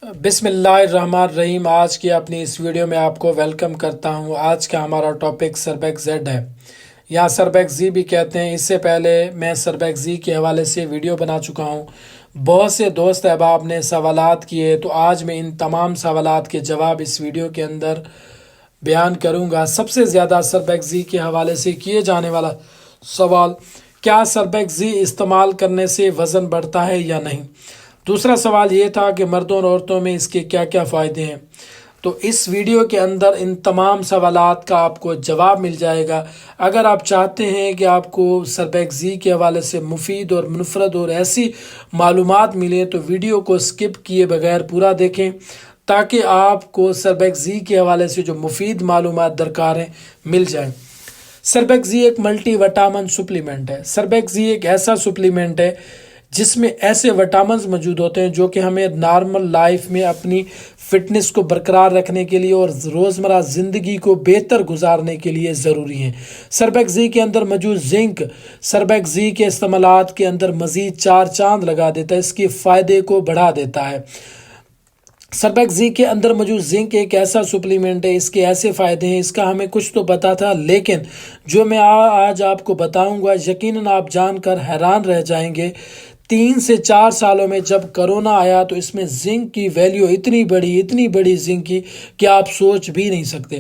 بسم اللہ الرحمن الرحیم۔ آج کی اپنی اس ویڈیو میں آپ کو ویلکم کرتا ہوں۔ آج کا ہمارا ٹاپک سربیکس زیڈ ہے، یا سربیکس زی بھی کہتے ہیں۔ اس سے پہلے میں سربیکس زی کے حوالے سے ویڈیو بنا چکا ہوں۔ بہت سے دوست احباب نے سوالات کیے، تو آج میں ان تمام سوالات کے جواب اس ویڈیو کے اندر بیان کروں گا۔ سب سے زیادہ سربیکس زی کے حوالے سے کیے جانے والا سوال، کیا سربیکس زی استعمال کرنے سے وزن بڑھتا ہے یا نہیں؟ دوسرا سوال یہ تھا کہ مردوں اور عورتوں میں اس کے کیا کیا فائدے ہیں۔ تو اس ویڈیو کے اندر ان تمام سوالات کا آپ کو جواب مل جائے گا۔ اگر آپ چاہتے ہیں کہ آپ کو سربیکس زی کے حوالے سے مفید اور منفرد اور ایسی معلومات ملیں، تو ویڈیو کو سکپ کیے بغیر پورا دیکھیں، تاکہ آپ کو سربیکس زی کے حوالے سے جو مفید معلومات درکار ہیں مل جائیں۔ سربیکس زی ایک ملٹی وٹامن سپلیمنٹ ہے۔ سربیکس زی ایک ایسا سپلیمنٹ ہے جس میں ایسے وٹامنز موجود ہوتے ہیں جو کہ ہمیں نارمل لائف میں اپنی فٹنس کو برقرار رکھنے کے لیے اور روزمرہ زندگی کو بہتر گزارنے کے لیے ضروری ہیں۔ سربیکس زی کے اندر موجود زنک سربیکس زی کے استعمالات کے اندر مزید 4 چاند لگا دیتا ہے، اس کے فائدے کو بڑھا دیتا ہے۔ سربیکس زی کے اندر موجود زنک ایک ایسا سپلیمنٹ ہے، اس کے ایسے فائدے ہیں، اس کا ہمیں کچھ تو پتا تھا، لیکن جو میں آج آپ کو بتاؤں گا یقیناً آپ جان کر حیران رہ جائیں گے۔ 3 سے 4 سالوں میں جب کرونا آیا تو اس میں زنک کی ویلیو اتنی بڑی زنک کی کہ آپ سوچ بھی نہیں سکتے۔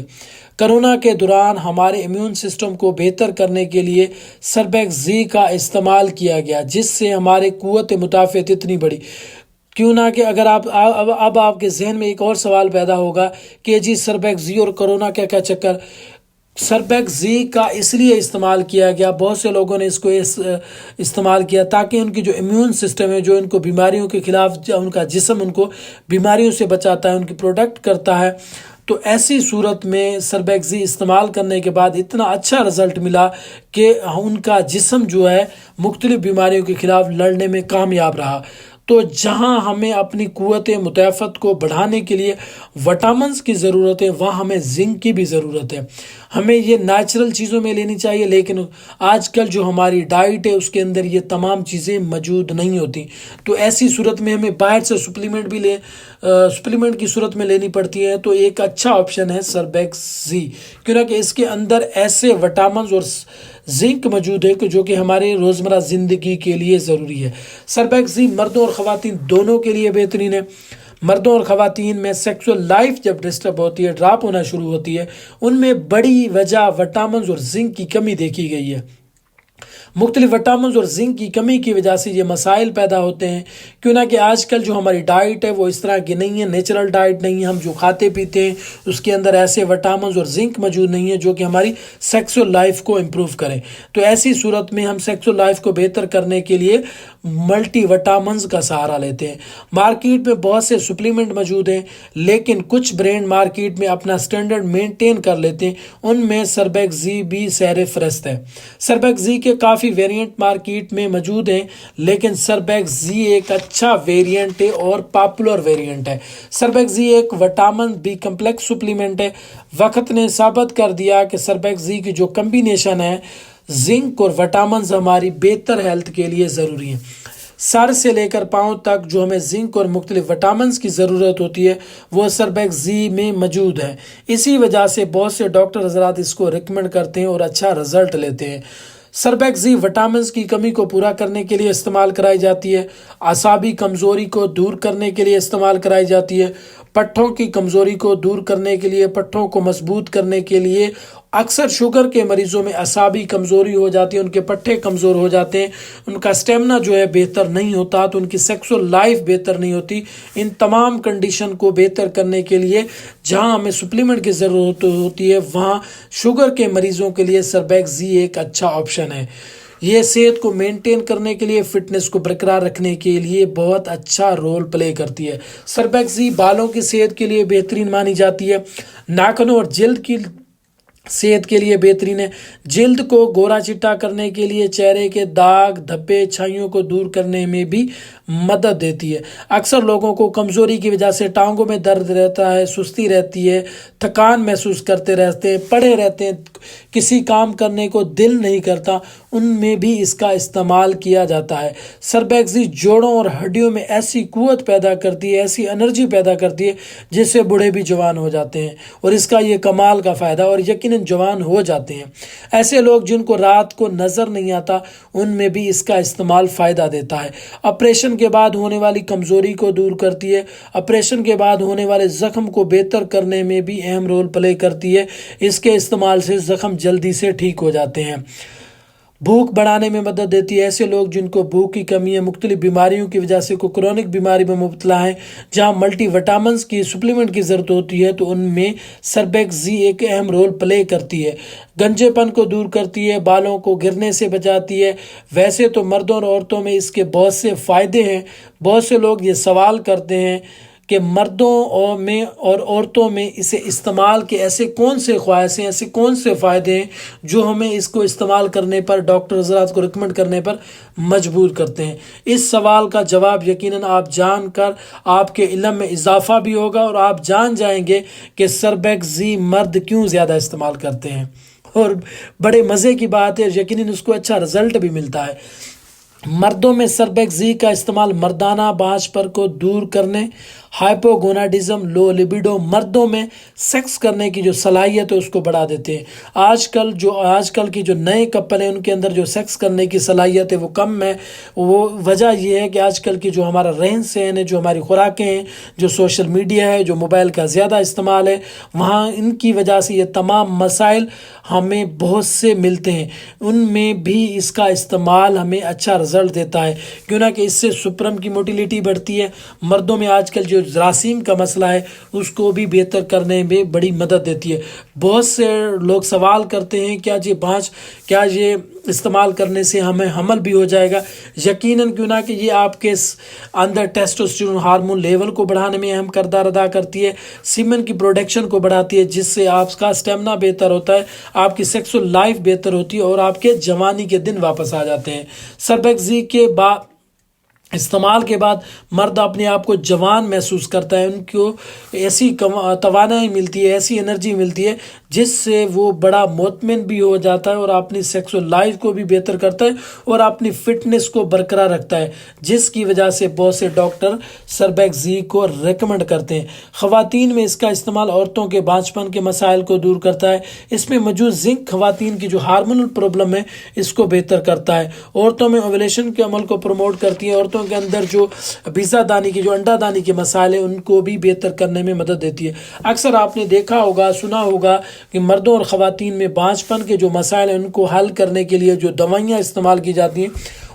کرونا کے دوران ہمارے امیون سسٹم کو بہتر کرنے کے لیے سربیکس زی کا استعمال کیا گیا، جس سے ہمارے قوت مدافعت اتنی بڑی۔ کیوں نہ کہ اگر اب آپ کے ذہن میں ایک اور سوال پیدا ہوگا کہ جی سربیکس زی اور کرونا کیا چکر۔ سربیکس زی کا اس لیے استعمال کیا گیا، بہت سے لوگوں نے اس کو استعمال کیا تاکہ ان کی جو امیون سسٹم ہے، جو ان کو بیماریوں کے خلاف ان کا جسم ان کو بیماریوں سے بچاتا ہے، ان کی پروٹیکٹ کرتا ہے۔ تو ایسی صورت میں سربیکس زی استعمال کرنے کے بعد اتنا اچھا رزلٹ ملا کہ ان کا جسم جو ہے مختلف بیماریوں کے خلاف لڑنے میں کامیاب رہا۔ تو جہاں ہمیں اپنی قوت مدافعت کو بڑھانے کے لیے وٹامنز کی ضرورت ہے، وہاں ہمیں زنک کی بھی ضرورت ہے۔ ہمیں یہ نیچرل چیزوں میں لینی چاہیے، لیکن آج کل جو ہماری ڈائٹ ہے اس کے اندر یہ تمام چیزیں موجود نہیں ہوتی۔ تو ایسی صورت میں ہمیں باہر سے سپلیمنٹ کی صورت میں لینی پڑتی ہے۔ تو ایک اچھا آپشن ہے سربیکس زی، کیونکہ اس کے اندر ایسے وٹامنز اور زنک موجود ہے جو کہ ہمارے روزمرہ زندگی کے لیے ضروری ہے۔ سربیکس زی مردوں اور خواتین دونوں کے لیے بہترین ہے۔ مردوں اور خواتین میں سیکسول لائف جب ڈسٹرب ہوتی ہے، ڈراپ ہونا شروع ہوتی ہے، ان میں بڑی وجہ وٹامنز اور زنک کی کمی دیکھی گئی ہے۔ مختلف وٹامنز اور زنک کی کمی کی وجہ سے یہ مسائل پیدا ہوتے ہیں، کیوں نہ کہ آج کل جو ہماری ڈائٹ ہے وہ اس طرح کی نہیں ہے، نیچرل ڈائٹ نہیں ہے۔ ہم جو کھاتے پیتے ہیں اس کے اندر ایسے وٹامنز اور زنک موجود نہیں ہے جو کہ ہماری سیکسول لائف کو امپروو کرے۔ تو ایسی صورت میں ہم سیکسول لائف کو بہتر کرنے کے لیے ملٹی وٹامنز کا سہارا لیتے ہیں۔ مارکیٹ میں بہت سے سپلیمنٹ موجود ہیں، لیکن کچھ برینڈ مارکیٹ میں اپنا سٹینڈرڈ مینٹین کر لیتے ہیں، ان میں سربیکس زی بھی سیر فہرست ہے۔ سربیکس زی کے کافی ویریئنٹ مارکیٹ میں موجود ہیں، لیکن سربیکس زی ایک اچھا ویریئنٹ ہے اور پاپولر ویریئنٹ ہے۔ سربیکس زی ایک وٹامن بی کمپلیکس سپلیمنٹ ہے۔ وقت نے ثابت کر دیا کہ سربیکس زی کی جو کمبینیشن ہے زنک اور وٹامنز ہماری بہتر ہیلتھ کے لیے ضروری ہیں۔ سر سے لے کر پاؤں تک جو ہمیں زنک اور مختلف وٹامنز کی ضرورت ہوتی ہے وہ سربیکس زی میں موجود ہے۔ اسی وجہ سے بہت سے ڈاکٹر حضرات اس کو ریکمنڈ کرتے ہیں اور اچھا رزلٹ لیتے ہیں۔ سربیکس زی وٹامنز کی کمی کو پورا کرنے کے لیے استعمال کرائی جاتی ہے، اعصابی کمزوری کو دور کرنے کے لیے استعمال کرائی جاتی ہے، پٹھوں کی کمزوری کو دور کرنے کے لیے، پٹھوں کو مضبوط کرنے کے لیے۔ اکثر شوگر کے مریضوں میں اعصابی کمزوری ہو جاتی ہے، ان کے پٹھے کمزور ہو جاتے ہیں، ان کا اسٹیمنا جو ہے بہتر نہیں ہوتا، تو ان کی سیکسول لائف بہتر نہیں ہوتی۔ ان تمام کنڈیشن کو بہتر کرنے کے لیے جہاں ہمیں سپلیمنٹ کی ضرورت ہوتی ہے، وہاں شوگر کے مریضوں کے لیے سربیکس زی ایک اچھا آپشن ہے۔ یہ صحت کو مینٹین کرنے کے لیے، فٹنس کو برقرار رکھنے کے لیے بہت اچھا رول پلے کرتی ہے۔ سربیکس زی بالوں کی صحت کے لیے بہترین مانی جاتی ہے، ناخنوں اور جلد کی صحت کے لیے بہترین ہے، جلد کو گورا چٹا کرنے کے لیے، چہرے کے داغ دھبے چھائیوں کو دور کرنے میں بھی मदद देती है। अक्सर लोगों को कमज़ोरी की वजह से टांगों में दर्द रहता है, सुस्ती रहती है, थकान महसूस करते रहते हैं, पड़े रहते हैं, किसी काम करने को दिल नहीं करता, उनमें भी इसका इस्तेमाल किया जाता है। सरबैक्सी जोड़ों और हड्डियों में ऐसी कुव्वत पैदा करती है, ऐसी एनर्जी पैदा करती है जिससे बूढ़े भी जवान हो जाते हैं, और इसका ये कमाल का फ़ायदा, और यकीनन जवान हो जाते हैं। ऐसे लोग जिनको रात को नज़र नहीं आता, उनमें भी इसका इस्तेमाल फ़ायदा देता है। ऑपरेशन के बाद होने वाली कमज़ोरी को दूर करती है। ऑपरेशन के बाद होने वाले ज़ख्म को बेहतर करने में भी अहम रोल प्ले करती है। इसके इस्तेमाल से ज़ख्म जल्दी से ठीक हो जाते हैं। भूख बढ़ाने में मदद देती है। ऐसे लोग जिनको भूख की कमी है, मुख्तलिफ बीमारियों की वजह से कोई क्रोनिक बीमारी में मुब्तला हैं, जहां मल्टी विटामिन्स की सप्लीमेंट की ज़रूरत होती है, तो उनमें सरबैक्सी एक अहम रोल प्ले करती है। गंजेपन को दूर करती है, बालों को गिरने से बचाती है। वैसे तो मर्दों और औरतों में इसके बहुत से फ़ायदे हैं। बहुत से लोग ये सवाल करते हैं कि मर्दों में और औरतों में इसे इस्तेमाल के ऐसे कौन से ख्वाहिशें, ऐसे कौन से फ़ायदे हैं जो हमें इसको इस्तेमाल करने पर, डॉक्टर हज़रात को रिकमेंड करने पर मजबूर करते हैं। इस सवाल का जवाब यकीनन आप जानकर आपके इल्म में इजाफा भी होगा, और आप जान जाएंगे कि सरबैक्सी मर्द क्यों ज़्यादा इस्तेमाल करते हैं। और बड़े मज़े की बात है, यकीनन उसको अच्छा रिज़ल्ट भी मिलता है। मर्दों में सरबैक्सी का इस्तेमाल मर्दाना बांझपन को दूर करने, हाइपोगोनाडिज्म, लो लिबिडो, मर्दों में सेक्स करने की जो सलाहियत है उसको बढ़ा देते हैं। आजकल की जो नए कपल हैं उनके अंदर जो सेक्स करने की सलाहियत है वो कम है। वो वजह ये है कि आजकल की जो हमारा रहन सहन है, जो हमारी खुराकें हैं, जो सोशल मीडिया है, जो मोबाइल का ज़्यादा इस्तेमाल है, वहाँ इनकी वजह से ये तमाम मसाइल हमें बहुत से मिलते हैं। उनमें भी इसका इस्तेमाल हमें अच्छा रिजल्ट देता है, क्यों ना कि इससे सुप्रम की मोटिलिटी बढ़ती है। मर्दों में आजकल जो जरासीम का मसला है उसको भी बेहतर करने में बड़ी मदद देती है। बहुत से लोग सवाल करते हैं क्या ये इस्तेमाल करने से हमें हमल भी हो जाएगा? यकीनन, क्यों ना कि ये आपके अंदर टेस्टोस्टेरोन हार्मोन लेवल को बढ़ाने में अहम किरदार अदा करती है, सीमेन की प्रोडक्शन को बढ़ाती है, जिससे आपका स्टेमिना बेहतर होता है, आपकी सेक्सुअल लाइफ बेहतर होती है और आपके जवानी के दिन वापस आ जाते हैं। सरबैक्सी के बाद इस्तेमाल के बाद मर्द अपने आप को जवान महसूस करता है, उनको ऐसी तवानाई मिलती है, ऐसी एनर्जी मिलती है जिससे वो बड़ा मुतमिन भी हो जाता है और अपनी सेक्सुअल लाइफ को भी बेहतर करता है और अपनी फिटनेस को बरकरार रखता है, जिसकी वजह से बहुत से डॉक्टर सरबैक्सी को रेकमेंड करते हैं। ख़वातीन में इसका इस्तेमाल औरतों के बांझपन के मसाइल को दूर करता है। इसमें मौजूद जिंक ख़वातीन की जो हार्मोनल प्रॉब्लम है इसको बेहतर करता है। औरतों में ओवुलेशन के अमल को प्रमोट करती है। औरतों के अंदर जो बीजादानी की, जो अंडादानी के मसाइल है उनको भी बेहतर करने में मदद देती है। अक्सर आपने देखा होगा, सुना होगा कि मर्दों और ख़वातीन में बांझपन के जो मसाइल हैं उनको हल करने के लिए जो दवाइयाँ इस्तेमाल की जाती हैं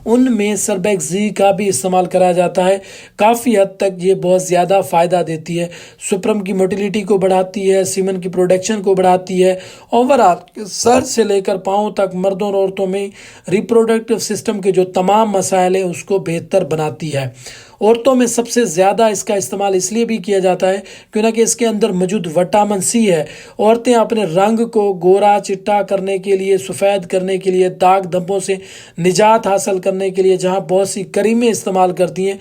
उनमें सरबैक्सी का भी इस्तेमाल करा जाता है। काफ़ी हद तक ये बहुत ज़्यादा फ़ायदा देती है, सुप्रम की मोटिलिटी को बढ़ाती है, सीमन की प्रोडक्शन को बढ़ाती है। ओवरऑल सर से लेकर पाँव तक मर्दों और औरतों में रिप्रोडक्टिव सिस्टम के जो तमाम मसाइल हैं उसको बेहतर बनाती है। औरतों में सबसे ज़्यादा इसका इस्तेमाल इसलिए भी किया जाता है क्योंकि इसके अंदर मौजूद विटामिन सी है। औरतें अपने रंग को गोरा चिट्टा करने के लिए, सफ़ेद करने के लिए, दाग धब्बों से निजात हासिल करने के लिए जहाँ बहुत सी क्रीमें इस्तेमाल करती हैं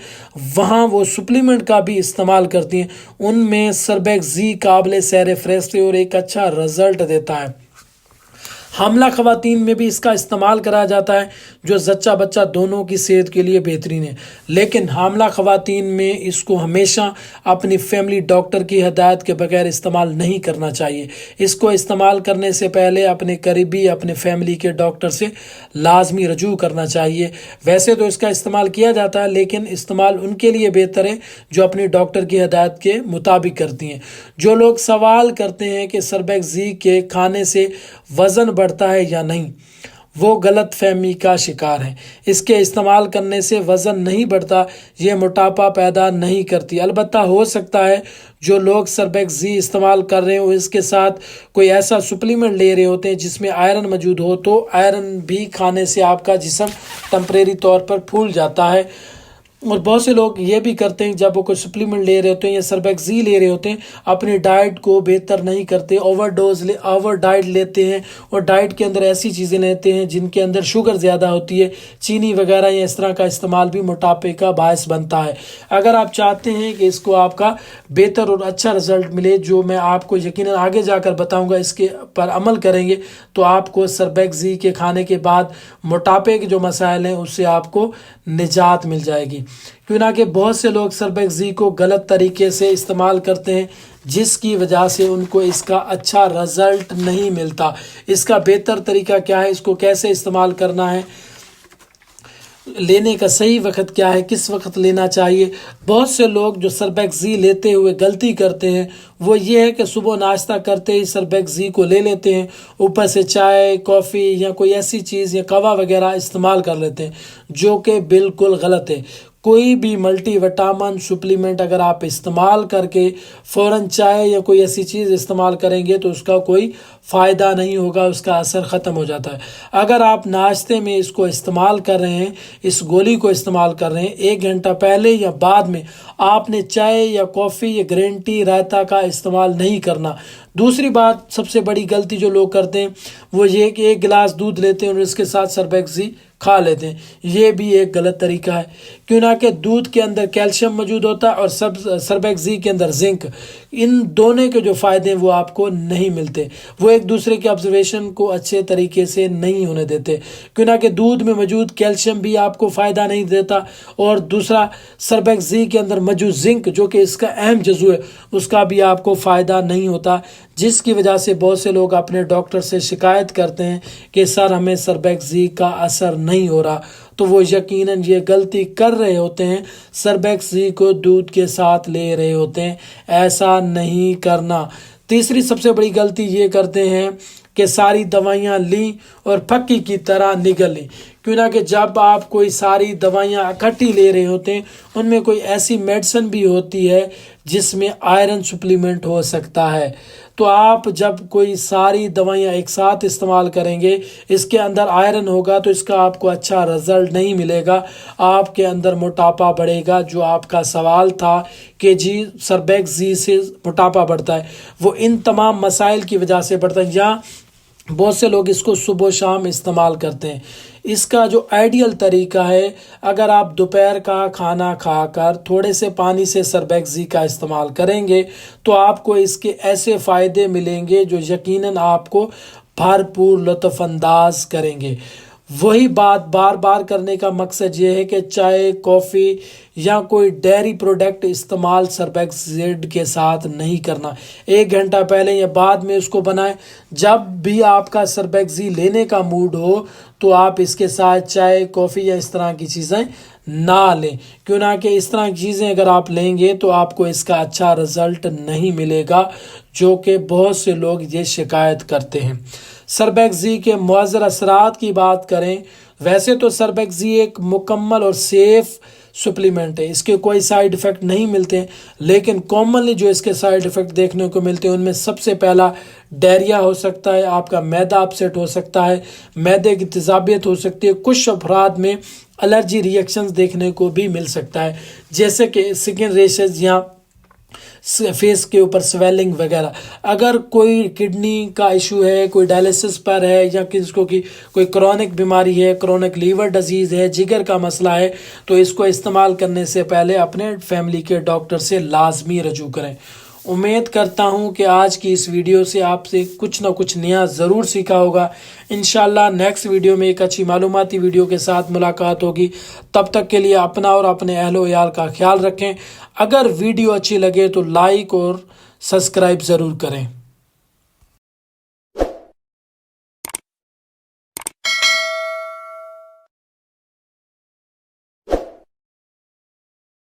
वहाँ वो सप्लीमेंट का भी इस्तेमाल करती हैं। उनमें सरबैक्सी काबिल सैर फहरिस्त और एक अच्छा रिजल्ट देता है। हामला ख़वातीन में भी इसका इस्तेमाल कराया जाता है जो जच्चा बच्चा दोनों की सेहत के लिए बेहतरीन है, लेकिन हामला ख़वातीन में इसको हमेशा अपनी फैमिली डॉक्टर की हिदायत के बगैर इस्तेमाल नहीं करना चाहिए। इसको इस्तेमाल करने से पहले अपने करीबी, अपने फैमिली के डॉक्टर से लाजमी रजू करना चाहिए। वैसे तो इसका इस्तेमाल किया जाता है, लेकिन इस्तेमाल उनके लिए बेहतर है जो अपनी डॉक्टर की हिदायत के मुताबिक करती हैं। जो लोग सवाल करते हैं कि सरबैक्सी के खाने से वज़न बढ़ता है या नहीं, वो गलत फहमी का शिकार है। इसके इस्तेमाल करने से वज़न नहीं बढ़ता, ये मोटापा पैदा नहीं करती। अलबत्ता हो सकता है जो लोग सरबैक्सी इस्तेमाल कर रहे हो इसके साथ कोई ऐसा सप्लीमेंट ले रहे होते हैं जिसमें आयरन मौजूद हो, तो आयरन भी खाने से आपका जिस्म टेम्परेरी तौर पर फूल जाता है। और बहुत से लोग ये भी करते हैं, जब वो कोई सप्लीमेंट ले रहे होते हैं या सर्बेक्सी ले रहे होते हैं, अपनी डाइट को बेहतर नहीं करते, ओवर डाइट लेते हैं और डाइट के अंदर ऐसी चीज़ें लेते हैं जिनके अंदर शुगर ज़्यादा होती है, चीनी वगैरह या इस तरह का इस्तेमाल भी मोटापे का बायस बनता है। अगर आप चाहते हैं कि इसको आपका बेहतर और अच्छा रिजल्ट मिले, जो मैं आपको यकीनन आगे जाकर बताऊँगा, इसके पर अमल करेंगे तो आपको सर्बेक्सी के खाने के बाद मोटापे के जो मसाइल हैं उससे आपको निजात मिल जाएगी। क्यों ना कि बहुत से लोग सर्बेक्सी को गलत तरीके से इस्तेमाल करते हैं, जिसकी वजह से उनको इसका अच्छा रिजल्ट नहीं मिलता। इसका बेहतर तरीका क्या है, इसको कैसे इस्तेमाल करना है, लेने का सही वक्त क्या है, किस वक्त लेना चाहिए। बहुत से लोग जो सर्बेक्सी लेते हुए गलती करते हैं वो ये है कि सुबह नाश्ता करते ही सर्बेक्सी को ले लेते हैं, ऊपर से चाय कॉफ़ी या कोई ऐसी चीज़ या कहवा वगैरह इस्तेमाल कर लेते हैं, जो कि बिल्कुल गलत है। कोई भी मल्टी विटामिन सप्लीमेंट अगर आप इस्तेमाल करके फ़ौरन चाय या कोई ऐसी चीज़ इस्तेमाल करेंगे तो उसका कोई फ़ायदा नहीं होगा, उसका असर ख़त्म हो जाता है। अगर आप नाश्ते में इसको इस्तेमाल कर रहे हैं, इस गोली को इस्तेमाल कर रहे हैं, 1 घंटा पहले या बाद में आपने चाय या कॉफ़ी या ग्रीन टी रायता का इस्तेमाल नहीं करना। दूसरी बात, सबसे बड़ी गलती जो लोग करते हैं वो ये कि 1 गिलास दूध लेते हैं और इसके साथ सर्बेक्सी खा लेते हैं। ये भी एक गलत तरीका है, क्यों ना कि दूध के अंदर कैल्शियम मौजूद होता है और सर्बेक्सी के अंदर जिंक। इन दोनों के जो फ़ायदे हैं वो आपको नहीं मिलते, वो एक दूसरे के ऑब्जर्वेशन को अच्छे तरीके से नहीं होने देते। क्यों ना कि दूध में मौजूद कैल्शियम भी आपको फ़ायदा नहीं देता, और दूसरा सर्बेक्सी के अंदर मौजूद जिंक जो कि इसका अहम जज़ू है, उसका भी आपको फ़ायदा नहीं होता, जिसकी वजह से बहुत से लोग अपने डॉक्टर से शिकायत करते हैं कि सर हमें सर्बेक्सी का असर नहीं हो रहा। तो वो यकीनन ये गलती कर रहे होते हैं, सर्बेक्सी को दूध के साथ ले रहे होते हैं। ऐसा नहीं करना। तीसरी सबसे बड़ी गलती ये करते हैं कि सारी दवाइयाँ ली और फक्की की तरह निगल ली। क्यों ना कि जब आप कोई सारी दवाइयाँ इकट्ठी ले रहे होते हैं, उनमें कोई ऐसी मेडिसिन भी होती है जिसमें आयरन सप्लीमेंट हो सकता है। तो आप जब कोई सारी दवाइयाँ एक साथ इस्तेमाल करेंगे, इसके अंदर आयरन होगा तो इसका आपको अच्छा रिजल्ट नहीं मिलेगा, आपके अंदर मोटापा बढ़ेगा। जो आपका सवाल था कि जी सर्बेक्सी से मोटापा बढ़ता है, वो इन तमाम मसाइल की वजह से बढ़ता है। या बहुत से लोग इसको सुबह शाम इस्तेमाल करते हैं। इसका जो आइडियल तरीका है, अगर आप दोपहर का खाना खाकर थोड़े से पानी से सर्बेक्सी का इस्तेमाल करेंगे तो आपको इसके ऐसे फ़ायदे मिलेंगे जो यकीनन आपको भरपूर लुत्फ़अंदाज करेंगे। वही बात बार बार करने का मकसद ये है कि चाय कॉफ़ी या कोई डेयरी प्रोडक्ट इस्तेमाल सर्बेक्सी के साथ नहीं करना। 1 घंटा पहले या बाद में उसको बनाएं। जब भी आपका सर्बेक्सी लेने का मूड हो तो आप इसके साथ चाय कॉफ़ी या इस तरह की चीज़ें ना लें, क्यों ना कि इस तरह की चीज़ें अगर आप लेंगे तो आपको इसका अच्छा रिज़ल्ट नहीं मिलेगा, जो कि बहुत से लोग ये शिकायत करते हैं। सर्बेक्सी के मुअज़्ज़र असरात की बात करें, वैसे तो सर्बेक्सी एक मुकम्मल और सेफ़ सप्लीमेंट है, इसके कोई साइड इफ़ेक्ट नहीं मिलते, लेकिन कॉमनली जो इसके साइड इफ़ेक्ट देखने को मिलते हैं उनमें सबसे पहला डायरिया हो सकता है, आपका मैदा अपसेट हो सकता है, मैदे की तेज़ाबियत हो सकती है, कुछ अफराद में एलर्जी रिएक्शंस देखने को भी मिल सकता है, जैसे कि स्किन रेशेज या फेस के ऊपर स्वेलिंग वगैरह। अगर कोई किडनी का इशू है, कोई डायलिसिस पर है, या किसको की कोई क्रॉनिक बीमारी है, क्रॉनिक लीवर डिजीज़ है, जिगर का मसला है, तो इसको इस्तेमाल करने से पहले अपने फैमिली के डॉक्टर से लाजमी रजू करें। उम्मीद करता हूँ कि आज की इस वीडियो से आपसे कुछ ना कुछ नया ज़रूर सीखा होगा। इंशाल्लाह नेक्स्ट वीडियो में एक अच्छी मालूमाती वीडियो के साथ मुलाकात होगी। तब तक के लिए अपना और अपने अहलो यार का ख्याल रखें। अगर वीडियो अच्छी लगे तो लाइक और सब्सक्राइब ज़रूर करें।